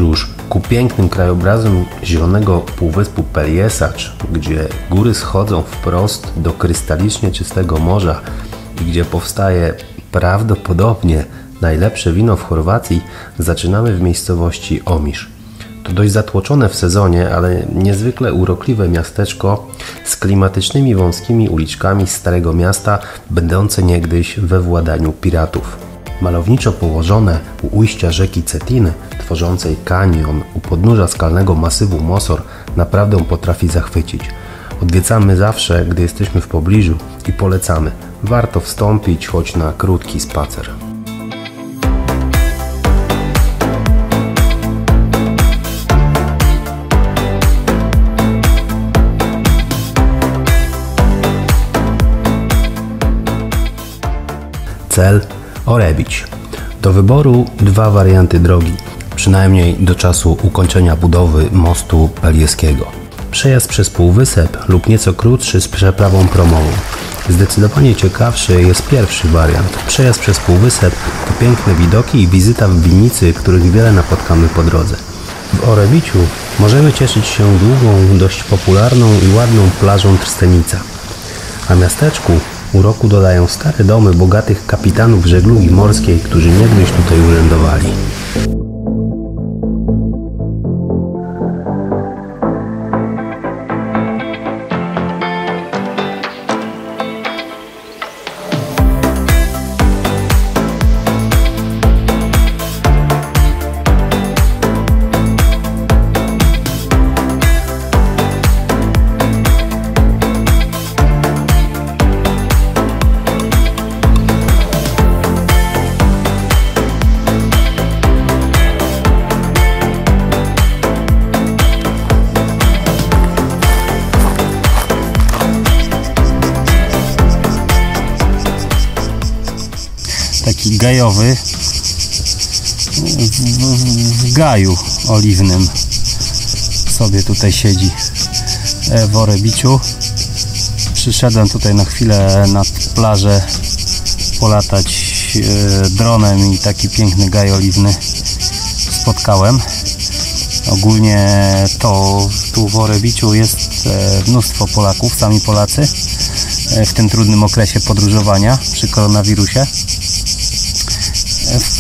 podróż ku pięknym krajobrazom zielonego półwyspu Pelješac, gdzie góry schodzą wprost do krystalicznie czystego morza i gdzie powstaje prawdopodobnie najlepsze wino w Chorwacji, zaczynamy w miejscowości Omiš. To dość zatłoczone w sezonie, ale niezwykle urokliwe miasteczko z klimatycznymi wąskimi uliczkami Starego Miasta, będące niegdyś we władaniu piratów. Malowniczo położone u ujścia rzeki Cetiny, tworzącej kanion u podnóża skalnego masywu Mosor, naprawdę potrafi zachwycić. Odwiedzamy zawsze, gdy jesteśmy w pobliżu i polecamy. Warto wstąpić choć na krótki spacer. Cel Orebić. Do wyboru dwa warianty drogi, przynajmniej do czasu ukończenia budowy mostu Peljeskiego. Przejazd przez półwysep lub nieco krótszy z przeprawą promową. Zdecydowanie ciekawszy jest pierwszy wariant. Przejazd przez półwysep to piękne widoki i wizyta w winnicy, których wiele napotkamy po drodze. W Orebiciu możemy cieszyć się długą, dość popularną i ładną plażą Trstenica. A miasteczku uroku dodają stare domy bogatych kapitanów żeglugi morskiej, którzy niegdyś tutaj urzędowali. Taki gajowy w gaju oliwnym sobie tutaj siedzi w Orebiciu. Przyszedłem tutaj na chwilę nad plażę polatać dronem i taki piękny gaj oliwny spotkałem. Ogólnie to tu w Orebiciu jest mnóstwo Polaków, sami Polacy w tym trudnym okresie podróżowania przy koronawirusie.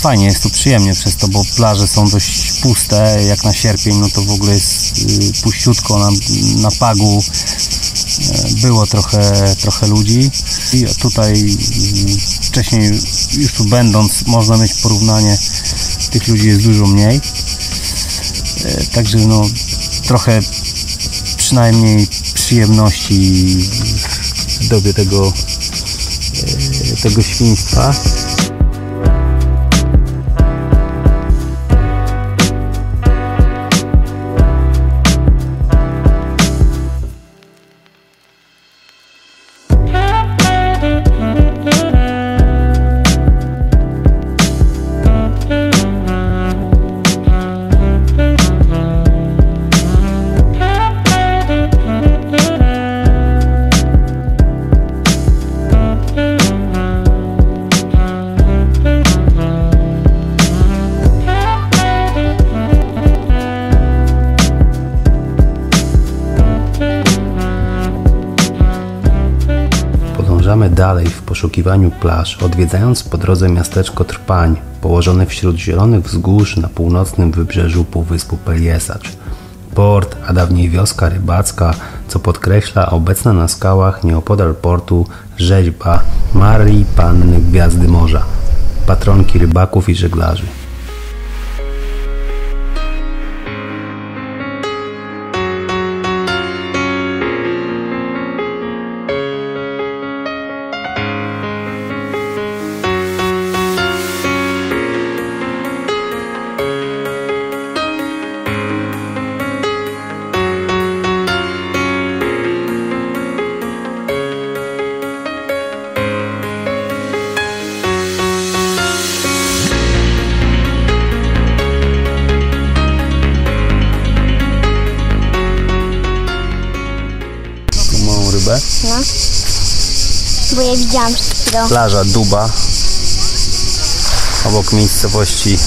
Fajnie jest tu, przyjemnie przez to, bo plaże są dość puste, jak na sierpień, no to w ogóle jest puściutko na pagu, było trochę ludzi i tutaj wcześniej już tu będąc można mieć porównanie, tych ludzi jest dużo mniej, także no trochę przynajmniej przyjemności w dobie tego świństwa. Podążamy dalej w poszukiwaniu plaż, odwiedzając po drodze miasteczko Trpań, położone wśród zielonych wzgórz na północnym wybrzeżu półwyspu Pelješac. Port, a dawniej wioska rybacka, co podkreśla obecna na skałach nieopodal portu rzeźba Marii Panny Gwiazdy Morza, patronki rybaków i żeglarzy. rybę. No. Bo ja widziałam przed chwilą. Plaża Duba. Obok miejscowości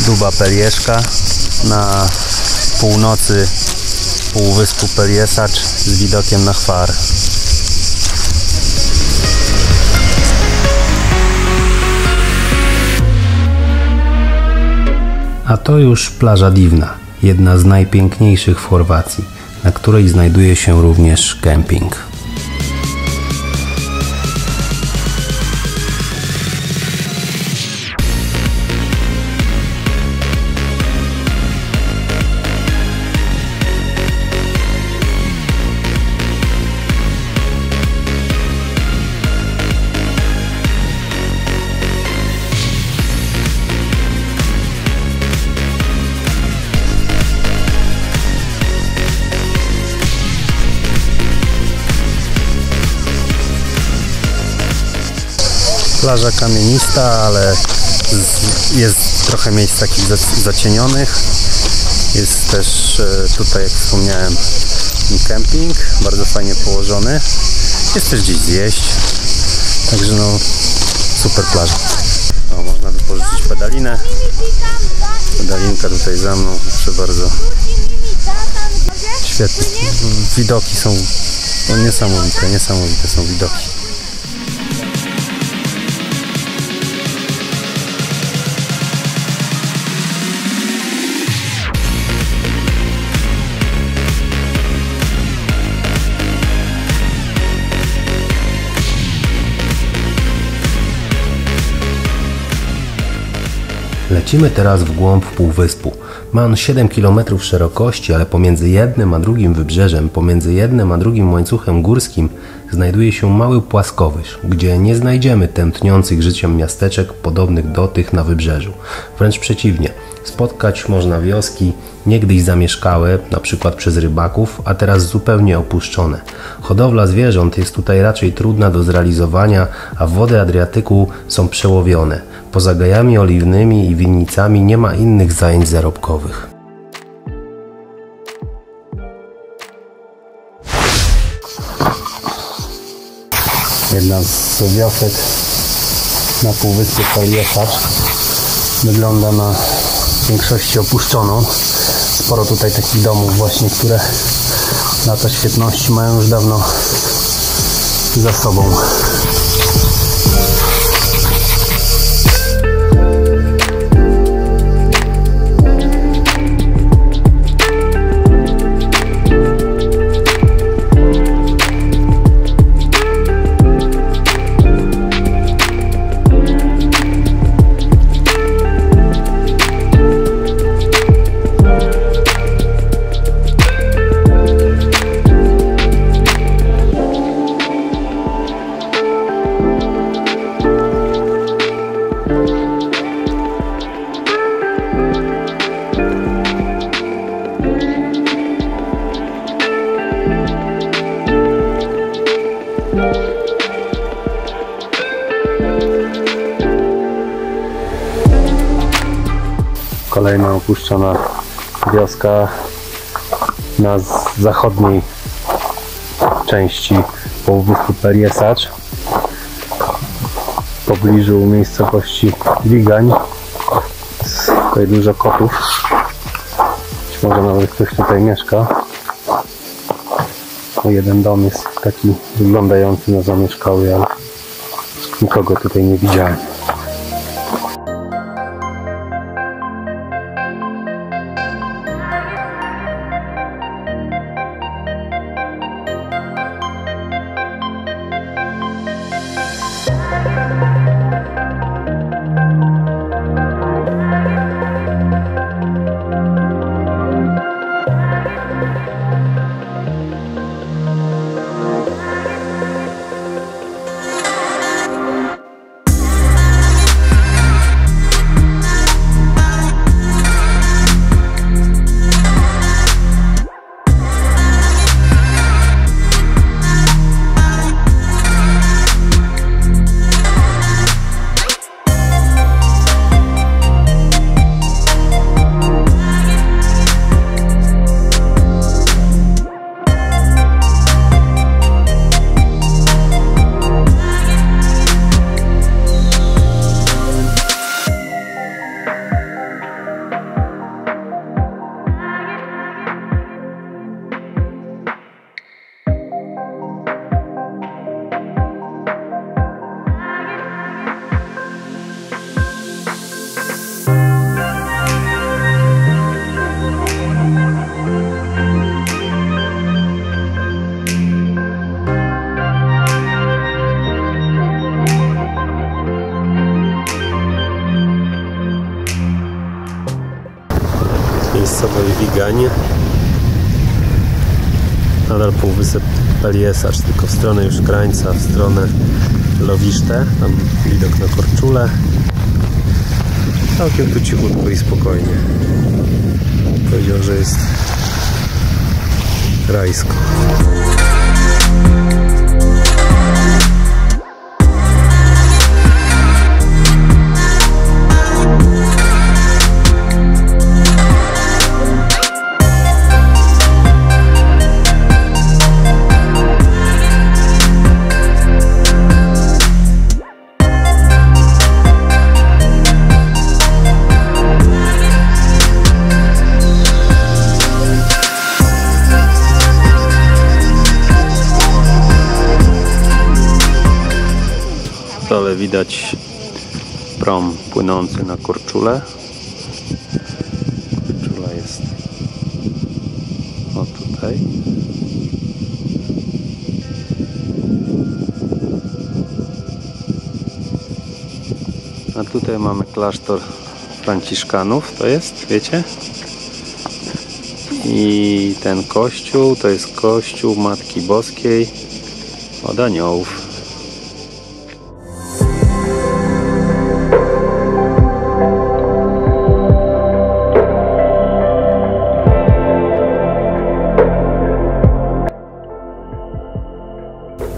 Duba Pelješka. na północy półwyspu Pelješac z widokiem na Hvar. A to już plaża Divna, jedna z najpiękniejszych w Chorwacji, na której znajduje się również kemping. Plaża kamienista, ale jest trochę miejsc takich zacienionych. Jest też tutaj, jak wspomniałem, kemping, bardzo fajnie położony. Jest też gdzieś zjeść, także no super plaża. O, można wypożyczyć pedalinę. Pedalinka tutaj za mną, proszę bardzo. Świetnie. Widoki są niesamowite są widoki. Lecimy teraz w głąb półwyspu. Ma on 7 km szerokości, ale pomiędzy jednym a drugim wybrzeżem, pomiędzy jednym a drugim łańcuchem górskim znajduje się mały płaskowyż, gdzie nie znajdziemy tętniących życiem miasteczek podobnych do tych na wybrzeżu. Wręcz przeciwnie, spotkać można wioski niegdyś zamieszkałe, na przykład przez rybaków, a teraz zupełnie opuszczone. Hodowla zwierząt jest tutaj raczej trudna do zrealizowania, a wody Adriatyku są przełowione. Poza gajami oliwnymi i winnicami nie ma innych zajęć zarobkowych. Jedna z wiosek na półwyspie Pelješac wygląda na w większości opuszczoną. Sporo tutaj takich domów właśnie, które lata świetności mają już dawno za sobą. Kolejna opuszczona wioska na zachodniej części półwyspu Pelješac, w pobliżu miejscowości Vigań. Tutaj dużo kotów, być może nawet ktoś tutaj mieszka. Jeden dom jest taki wyglądający na zamieszkały, ale nikogo tutaj nie widziałem. Tymczasowej Wiganie. Nadal półwysep Peliesacz, tylko w stronę już krańca, w stronę Lowiszte. Tam widok na Korczulę. Całkiem tu cichutko i spokojnie. Powiedział, że jest rajsko. Ale widać prom płynący na Korczulę. Korczula jest o tutaj. A tutaj mamy klasztor Franciszkanów, to jest, wiecie? I ten kościół to jest kościół Matki Boskiej od Aniołów.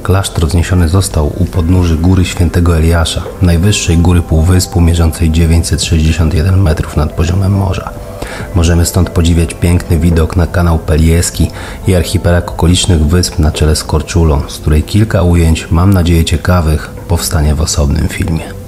Klasztor wzniesiony został u podnóży Góry Świętego Eliasza, najwyższej góry półwyspu, mierzącej 961 metrów nad poziomem morza. Możemy stąd podziwiać piękny widok na kanał Pelieski i archipelag okolicznych wysp na czele z Korczulą, z której kilka ujęć, mam nadzieję ciekawych, powstanie w osobnym filmie.